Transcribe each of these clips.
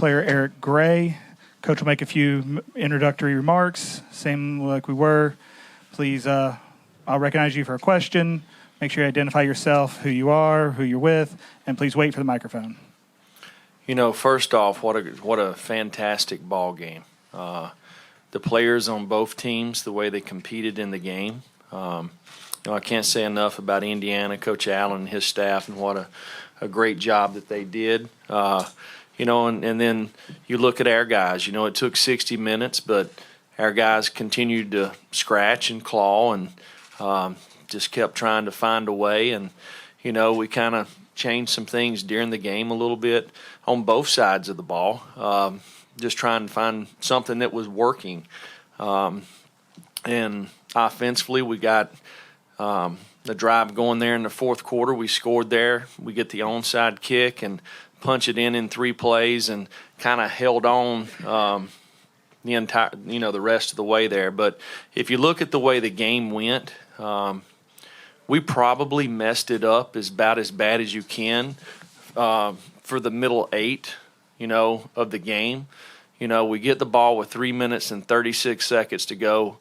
player Eric Gray. Coach will make a few introductory remarks, same like we were. Please, I'll recognize you for a question. Make sure you identify yourself, who you are, who you're with, and please wait for the microphone. First off, what a fantastic ball game. The players on both teams, the way they competed in the game. I can't say enough about Indiana, Coach Allen and his staff, and what a great job that they did. And then you look at our guys. It took 60 minutes, but our guys continued to scratch and claw and just kept trying to find a way. And, we kind of changed some things during the game a little bit on both sides of the ball, just trying to find something that was working. And offensively, we got the drive going there in the fourth quarter. We scored there. We get the onside kick and punch it in 3 plays and kind of held on the entire, the rest of the way there. But if you look at the way the game went, we probably messed it up about as bad as you can for the middle 8, of the game. We get the ball with 3 minutes and 36 seconds to go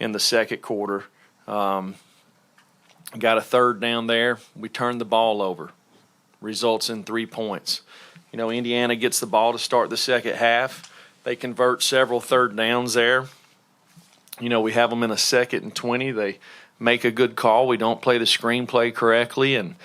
in the second quarter. Got a third down there. We turned the ball over. Results in 3 points. Indiana gets the ball to start the second half. They convert several third downs there. We have them in a 2nd and 20. They make a good call. We don't play the screenplay correctly, and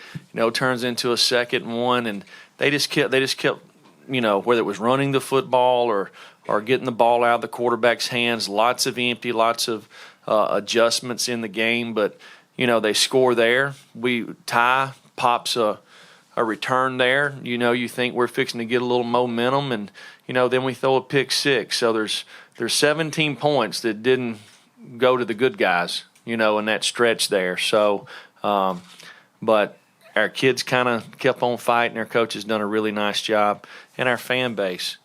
turns into a 2nd and 1. And they just kept whether it was running the football or getting the ball out of the quarterback's hands. Lots of empty, lots of adjustments in the game, but they score there. Ty pops a return there. You think we're fixing to get a little momentum, and then we throw a pick 6. So there's 17 points that didn't go to the good guys, in that stretch there. So, but our kids kind of kept on fighting. Our coach has done a really nice job, and our fan base.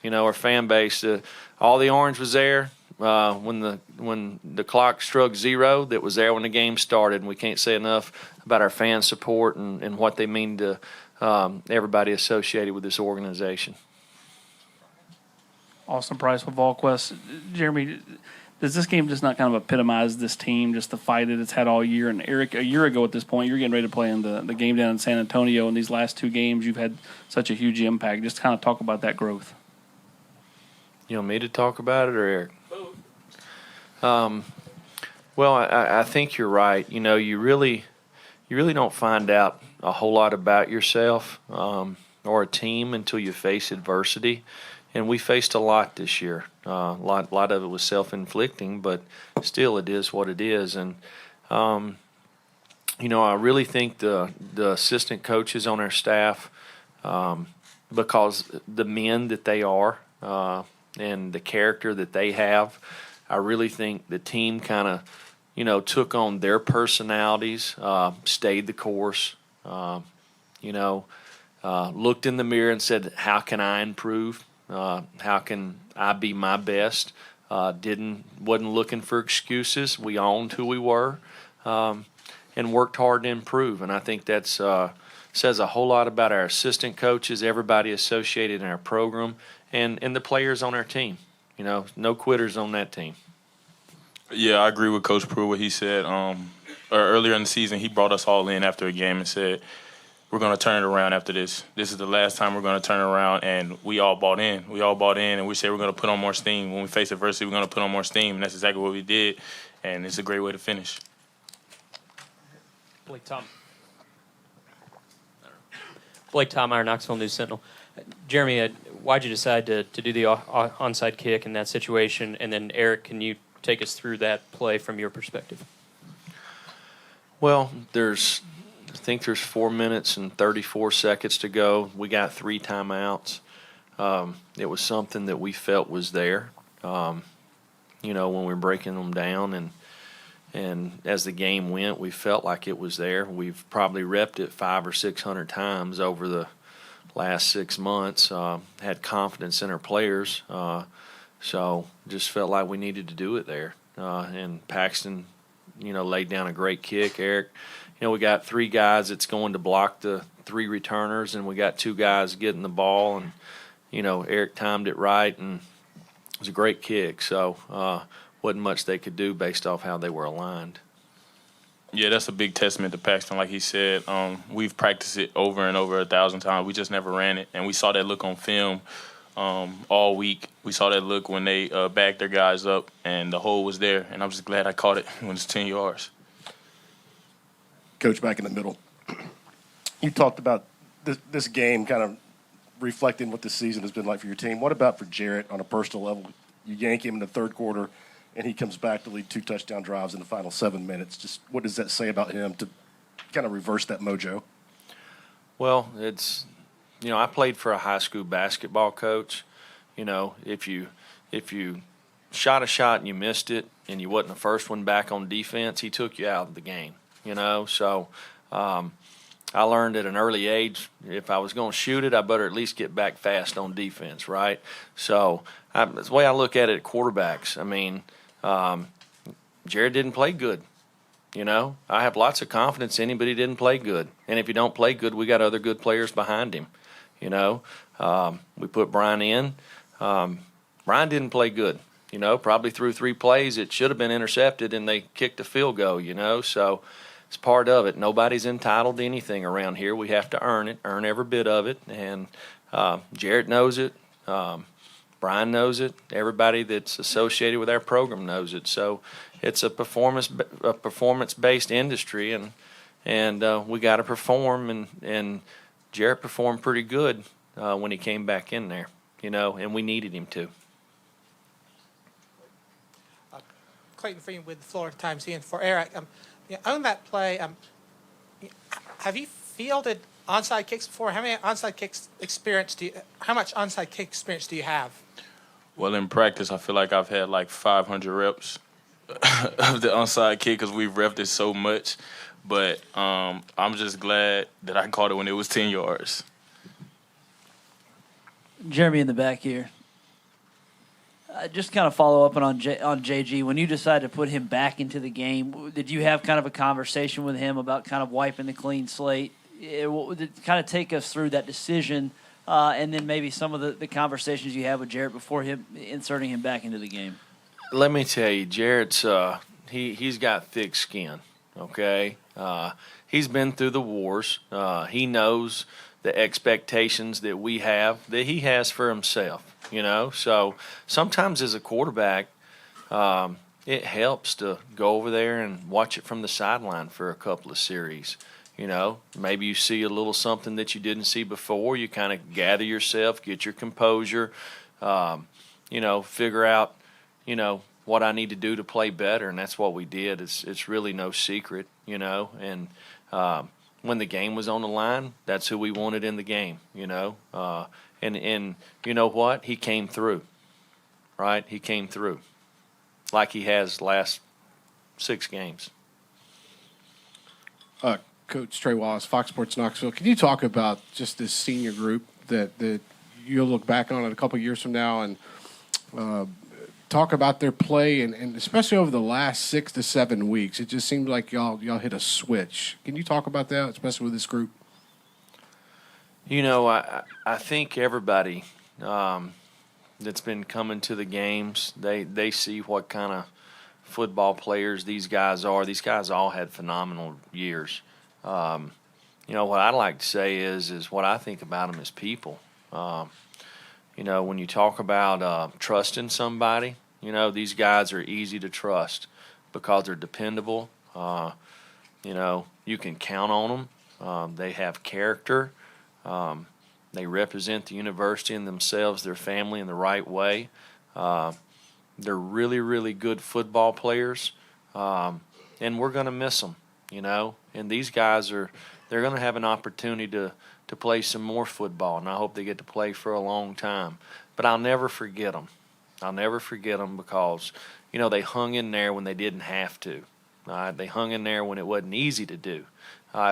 All the orange was there. When the clock struck 0, that was there when the game started, and we can't say enough about our fan support and what they mean to everybody associated with this organization. Austin Price with VolQuest. Jeremy, does this game just not kind of epitomize this team, just the fight that it's had all year? And Eric, a year ago at this point, you're getting ready to play in the game down in San Antonio, and these last 2 games you've had such a huge impact. Just kind of talk about that growth. You want me to talk about it or Eric? Well, I think you're right. You really don't find out a whole lot about yourself or a team until you face adversity. And we faced a lot this year. A lot of it was self-inflicting, but still it is what it is. And, I really think the assistant coaches on our staff, because the men that they are and the character that they have, I really think the team kind of, took on their personalities, stayed the course, looked in the mirror and said, how can I improve? How can I be my best? Wasn't looking for excuses. We owned who we were and worked hard to improve. And I think that's says a whole lot about our assistant coaches, everybody associated in our program, and the players on our team. No quitters on that team. Yeah, I agree with Coach Pruitt, what he said. Earlier in the season, he brought us all in after a game and said, we're going to turn it around after this. This is the last time we're going to turn it around, and we all bought in. And we said we're going to put on more steam. When we face adversity, we're going to put on more steam, and that's exactly what we did, and it's a great way to finish. Blake Tomeyer, Knoxville News Sentinel. Jeremy, why'd you decide to do the onside kick in that situation? And then, Eric, can you take us through that play from your perspective? Well, I think there's 4 minutes and 34 seconds to go. We got 3 timeouts. It was something that we felt was there, when we were breaking them down. And as the game went, we felt like it was there. We've probably repped it 500 or 600 times over the last 6 months. Had confidence in our players. So just felt like we needed to do it there. And Paxton, laid down a great kick. Eric, we got 3 guys that's going to block the 3 returners, and we got 2 guys getting the ball. And, Eric timed it right, and it was a great kick. So wasn't much they could do based off how they were aligned. Yeah, that's a big testament to Paxton. Like he said, we've practiced it over and over 1,000 times. We just never ran it, and we saw that look on film all week. We saw that look when they backed their guys up, and the hole was there. And I'm just glad I caught it when it's 10 yards. Coach, back in the middle, you talked about this game kind of reflecting what this season has been like for your team. What about for Jarrett on a personal level? You yank him in the third quarter, and he comes back to lead 2 touchdown drives in the final 7 minutes. Just what does that say about him to kind of reverse that mojo? Well, it's I played for a high school basketball coach. If you shot a shot and you missed it and you wasn't the first one back on defense, he took you out of the game. So I learned at an early age, if I was going to shoot it, I better at least get back fast on defense, right? So that's the way I look at it at quarterbacks. I mean, Jared didn't play good. I have lots of confidence in him, but he didn't play good. And if you don't play good, we got other good players behind him. We put Brian in. Brian didn't play good. Probably through 3 plays, it should have been intercepted, and they kicked a field goal, So it's part of it. Nobody's entitled to anything around here. We have to earn it, earn every bit of it. And Jarrett knows it. Brian knows it. Everybody that's associated with our program knows it. So it's a performance-based industry, and we got to perform. And Jarrett performed pretty good when he came back in there, and we needed him to. Clayton Freeman with the Florida Times here. And for Eric, on that play, have you fielded onside kicks before? How much onside kick experience do you have? Well, in practice, I feel like I've had like 500 reps of the onside kick because we've repped it so much. But I'm just glad that I caught it when it was 10 yards. Jeremy in the back here. Just kind of follow up on JG. When you decided to put him back into the game, did you have kind of a conversation with him about kind of wiping the clean slate? Kind of take us through that decision, and then maybe some of the conversations you had with Jarrett before him inserting him back into the game. Let me tell you, Jarrett's he's got thick skin. Okay, he's been through the wars. He knows the expectations that we have, that he has for himself. So sometimes as a quarterback, it helps to go over there and watch it from the sideline for a couple of series. Maybe you see a little something that you didn't see before. You kind of gather yourself, get your composure, figure out, what I need to do to play better, and that's what we did. It's really no secret, and when the game was on the line, that's who we wanted in the game, and you know what? He came through, right? He came through like he has last 6 games. Coach Trey Wallace, Fox Sports Knoxville. Can you talk about just this senior group that you'll look back on it a couple of years from now and talk about their play and especially over the last 6 to 7 weeks? It just seems like y'all hit a switch. Can you talk about that, especially with this group? I think everybody that's been coming to the games, they see what kind of football players these guys are. These guys all had phenomenal years. What I'd like to say is what I think about them as people. When you talk about trusting somebody, these guys are easy to trust because they're dependable. You can count on them. They have character. They represent the university and themselves, their family in the right way. They're really, really good football players, and we're going to miss them, And these guys they're going to have an opportunity to play some more football, and I hope they get to play for a long time. But I'll never forget them. I'll never forget them because, they hung in there when they didn't have to. They hung in there when it wasn't easy to do,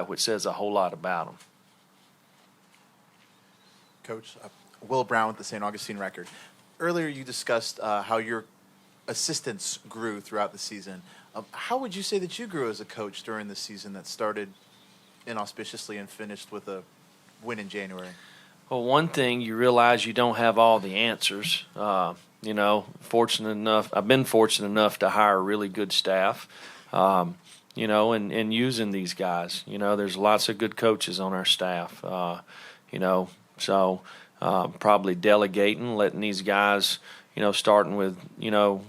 which says a whole lot about them. Coach, Will Brown with the St. Augustine Record. Earlier you discussed how your assistants grew throughout the season. How would you say that you grew as a coach during the season that started inauspiciously and finished with a win in January? Well, one thing, you realize you don't have all the answers. You know, I've been fortunate enough to hire really good staff, you know, and using these guys. You know, there's lots of good coaches on our staff, you know, so probably delegating, letting these guys, you know, starting with, you know,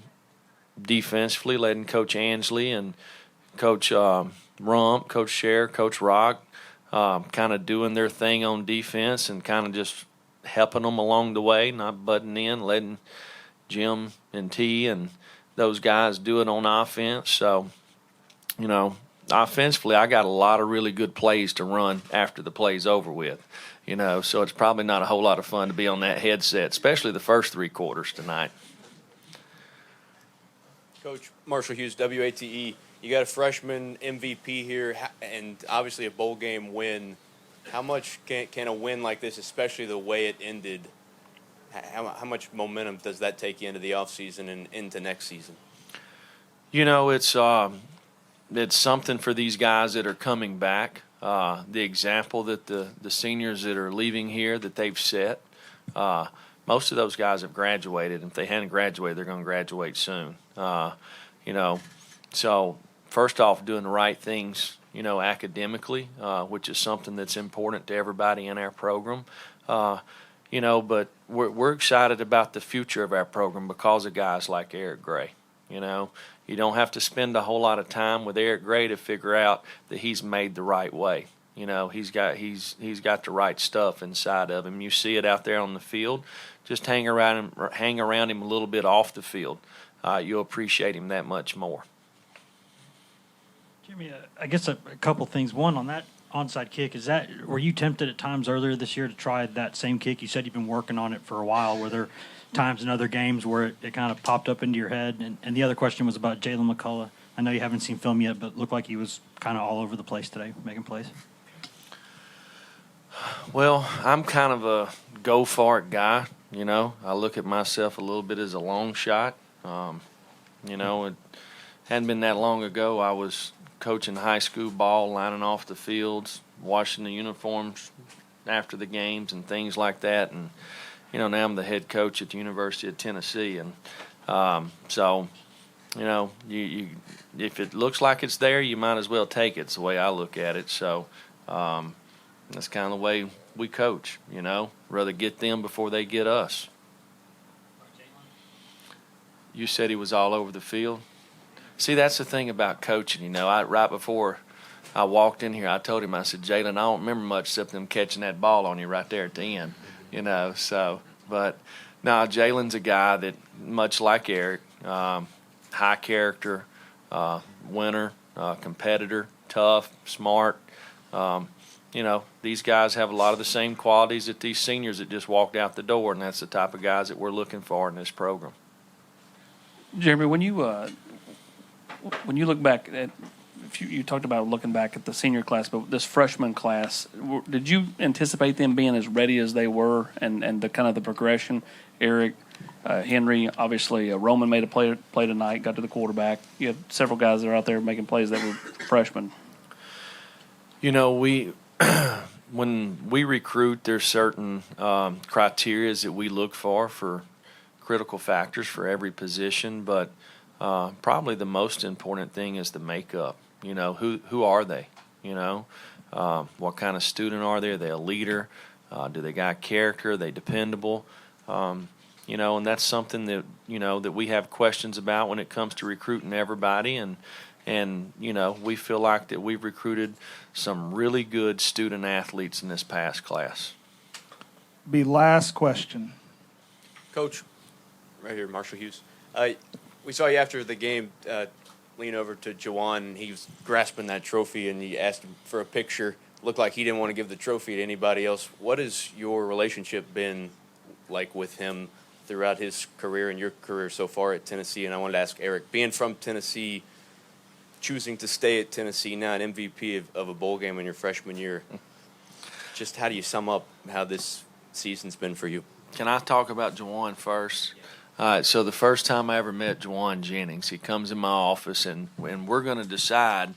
defensively, letting Coach Ansley and Coach Rump, Coach Scher, Coach Rock kind of doing their thing on defense and kind of just helping them along the way, not butting in, letting Jim and T and those guys do it on offense. So, you know, offensively, I got a lot of really good plays to run after the play's over with, you know, so it's probably not a whole lot of fun to be on that headset, especially the first 3 quarters tonight. Coach Marshall Hughes, WATE, you got a freshman MVP here and obviously a bowl game win. How much can a win like this, especially the way it ended, how much momentum does that take you into the offseason and into next season? You know, it's something for these guys that are coming back. The example that the seniors that are leaving here that they've set, most of those guys have graduated. If they hadn't graduated, they're going to graduate soon. You know, so first off, doing the right things, you know, academically, which is something that's important to everybody in our program. You know, but we're excited about the future of our program because of guys like Eric Gray. You know, you don't have to spend a whole lot of time with Eric Gray to figure out that he's made the right way. You know, he's got the right stuff inside of him. You see it out there on the field. Just hang around him a little bit off the field. You'll appreciate him that much more. Jimmy, I guess a couple things. One, on that onside kick, were you tempted at times earlier this year to try that same kick? You said you've been working on it for a while. Were there times in other games where it kind of popped up into your head? And the other question was about Jalen McCullough. I know you haven't seen film yet, but it looked like he was kind of all over the place today, making plays. Well, I'm kind of a go for it guy. You know, I look at myself a little bit as a long shot. You know, it hadn't been that long ago. I was coaching high school ball, lining off the fields, washing the uniforms after the games and things like that. And, you know, now I'm the head coach at the University of Tennessee. And so, you know, you if it looks like it's there, you might as well take it. It's the way I look at it. So that's kind of the way we coach, you know, rather get them before they get us. You said he was all over the field. See, that's the thing about coaching, you know. Right before I walked in here, I told him, I said, Jalen, I don't remember much except them catching that ball on you right there at the end, you know. So, but, no, Jalen's a guy that, much like Eric, high character, winner, competitor, tough, smart. You know, these guys have a lot of the same qualities that these seniors that just walked out the door, and that's the type of guys that we're looking for in this program. Jeremy, when you look back at, you talked about looking back at the senior class, but this freshman class, did you anticipate them being as ready as they were, and the kind of the progression? Eric, Henry, obviously Roman made a play tonight, got to the quarterback. You have several guys that are out there making plays that were freshmen. You know, when we recruit, there's certain criteria that we look for critical factors for every position, but probably the most important thing is the makeup. You know, who are they? You know, what kind of student are they? Are they a leader? Do they got character? Are they dependable? You know, and that's something that, you know, that we have questions about when it comes to recruiting everybody. And you know, we feel like that we've recruited some really good student athletes in this past class. Be last question. Coach, right here, Marshall Hughes. We saw you after the game lean over to Jawan, and he was grasping that trophy, and you asked him for a picture. Looked like he didn't want to give the trophy to anybody else. What has your relationship been like with him throughout his career and your career so far at Tennessee? And I wanted to ask Eric, being from Tennessee, choosing to stay at Tennessee, now an MVP of a bowl game in your freshman year, just how do you sum up how this season's been for you? Can I talk about Jawan first? All right, so the first time I ever met Jawan Jennings, he comes in my office, and we're going to decide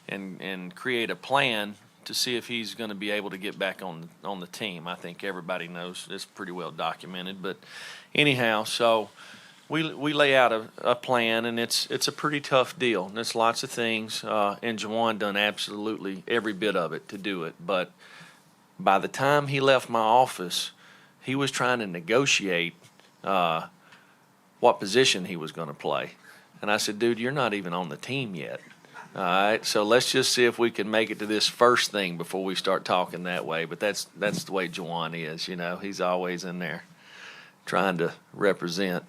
and create a plan to see if he's going to be able to get back on the team. I think everybody knows it's pretty well documented. But anyhow, so we lay out a plan, and it's a pretty tough deal. And there's lots of things, and Jawan done absolutely every bit of it to do it. But by the time he left my office, he was trying to negotiate what position he was going to play. And I said, dude, you're not even on the team yet. All right, so let's just see if we can make it to this first thing before we start talking that way. But that's the way Jawan is, you know. He's always in there trying to represent.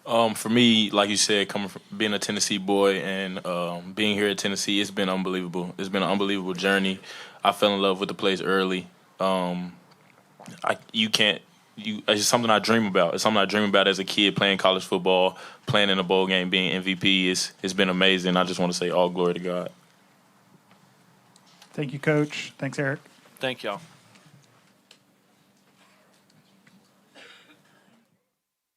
For me, like you said, coming from being a Tennessee boy and being here at Tennessee, it's been unbelievable. It's been an unbelievable journey. I fell in love with the place early. It's just something I dream about. It's something I dream about as a kid, playing college football, playing in a bowl game, being MVP. It's been amazing. I just want to say all glory to God. Thank you, Coach. Thanks, Eric. Thank y'all.